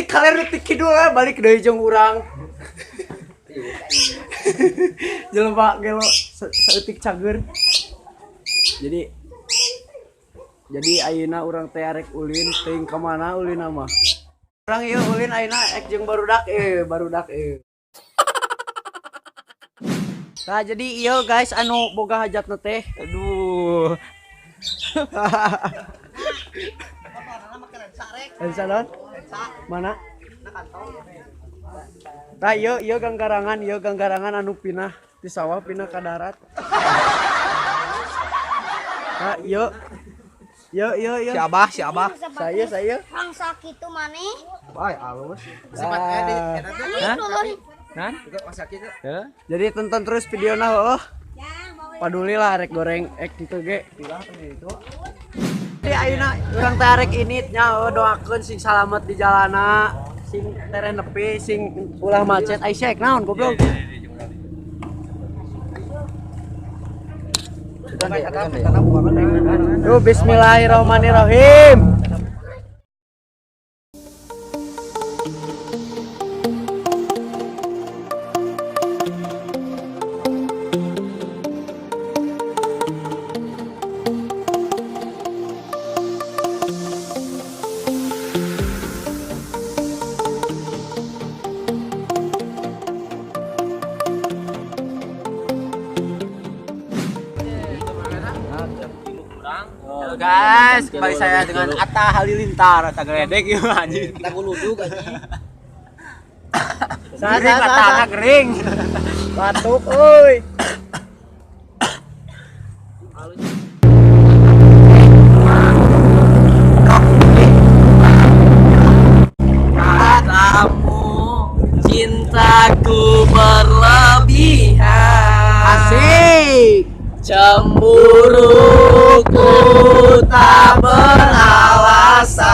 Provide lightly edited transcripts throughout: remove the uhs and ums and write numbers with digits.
detik kalian detik kidul balik deui jeung urang. Jelema gelo saeutik cager. Jadi ayeuna urang teh arek ulin teuing ka mana ulin mah. Urang ieu ulin ayeuna ek jeung barudak. Nah, jadi iya guys anu boga hajatna teh. Aduh. Lensa non? Mana? Nah, iya ganggarangan anu pinah di sawah pinah ka darat. Nah, iya. Si Abah. Saya. Hang sakitu maneh. Bae alus. Sifat edit. Hah? Juga masakit. Jadi tonton terus videona heuh. Paduli lah arek goreng ek kitu ge. Pilah teh itu. Jadi ayeuna urang teh arek ini nya doakeun sing salamet di jalana, sing tere nepi, sing ulah macet. Ai syek naon goblok. Yo bismillahirrahmanirrahim. Halo guys, kembali saya dengan Atta Halilintar, Atta Geledek ya anjing. Lagu luduk anjing. Mata kering. Batuk euy. Kamu cintaku berlebihan. Asik. Cemburuku tak beralasan,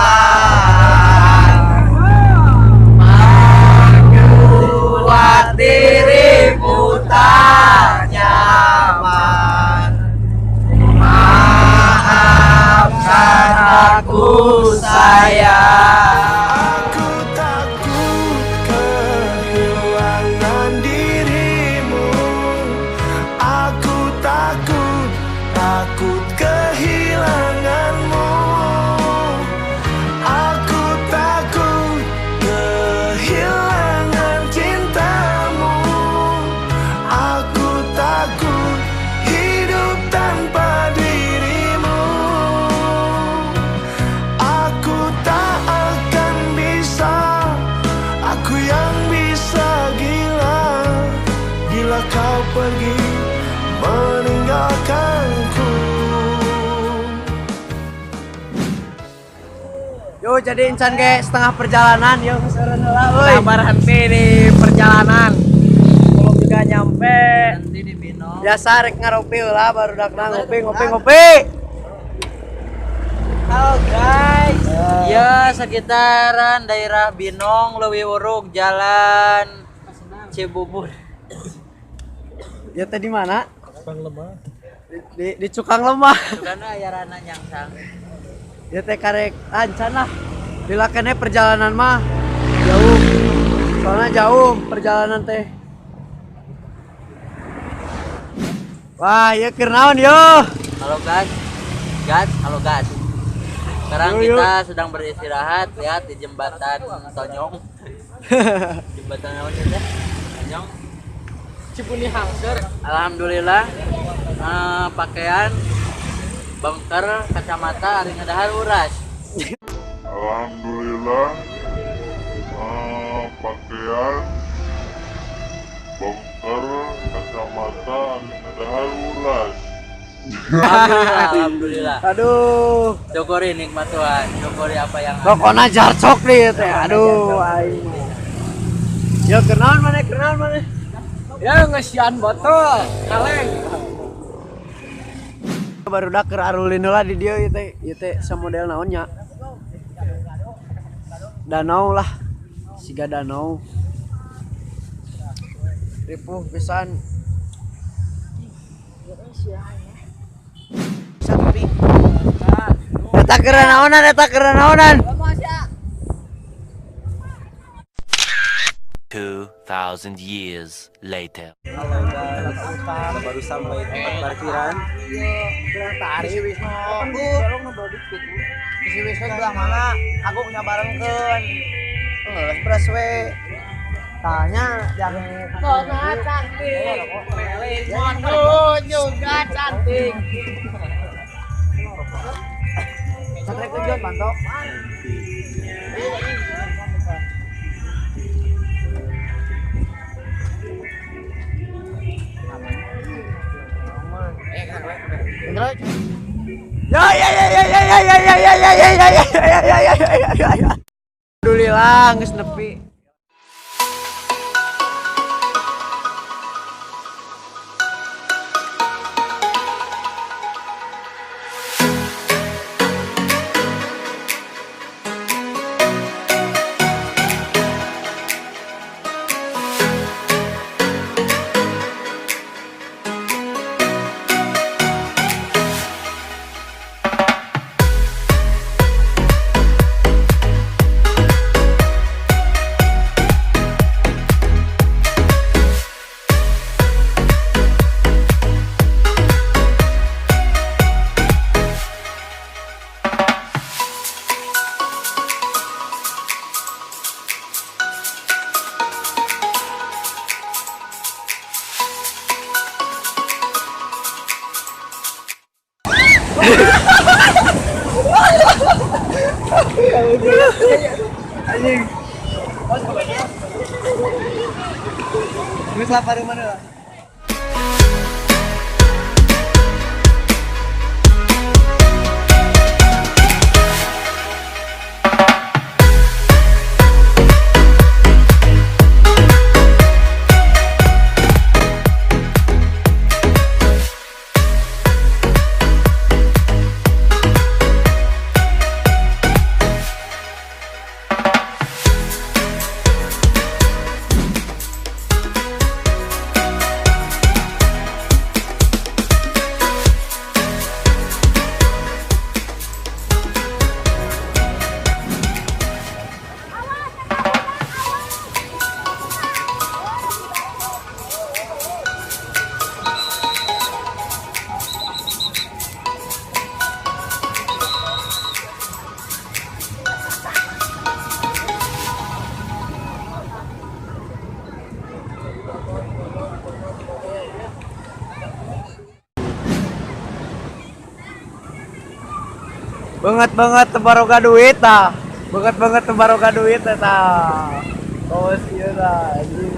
membuat dirimu tak nyaman. Maafkan aku sayang. Aku takut kehilangan dirimu. Aku takut kehilanganmu. Aku takut kehilangan cintamu. Aku takut hidup tanpa dirimu. Aku tak akan bisa, aku yang bisa gila bila kau pergi meninggalkanku. Yo jadi insan ge setengah perjalanan yo seureun heula euy. Sabar henti di perjalanan. Belum juga nyampe. Nanti di Binong. Biasa rek ngaropi heula barudakna ngopi. Halo guys, ya sekitaran daerah Binong, Leuwi Urug, Jalan Cibubur. Ya teh di mana? Di Cukang Lemah. Karena ayarana nyangsang. Ya teh karek ancan lah. Bila kene perjalanan mah jauh. Soalnya jauh perjalanan teh. Wah, ya keur naon yo? Halo guys. Halo guys. Sekarang Yo. kita sedang beristirahat, lihat di jembatan Tonyong. Jembatan apa sih? Tonyong. Cibuni Hangser. Alhamdulillah. Pakaian bengker, kacamata, ari ngadahar uras. Alhamdulillah, pakaian, bengker, kacamata, ngedahar uras. Alhamdulillah. Aduh, Syukuri nikmat Tuhan. Syukuri apa yang ada. pokona jarcok nih teh. Aduh, aing. Ya kenaon mana? Ya ngesian botol, kaleng. Barudak keur arulin heula di dieu ieu teh samodel naonnya. Danau lah. Siga danau. Ripuh pisan. Sapi. Eta keur naonan. 2,000 years later. Kita baru sampai tempat parkiran. Kurang tari Wisnu. Si Wisnu belah mana? Aku punya barengkeun. Expressway. Tanya yang Kona cantik. Mondo juga cantik. Sampai tujuan mantap. Ya ya ya ya ya ya ya ya ya ya ya ya ya ya ya ya ya. Alhamdulillah geus nepi. Anjing. Geus lapar mana lah? Banget tebaroga duit tah. Banget tebaroga duit tah. Oh, sieun anjing.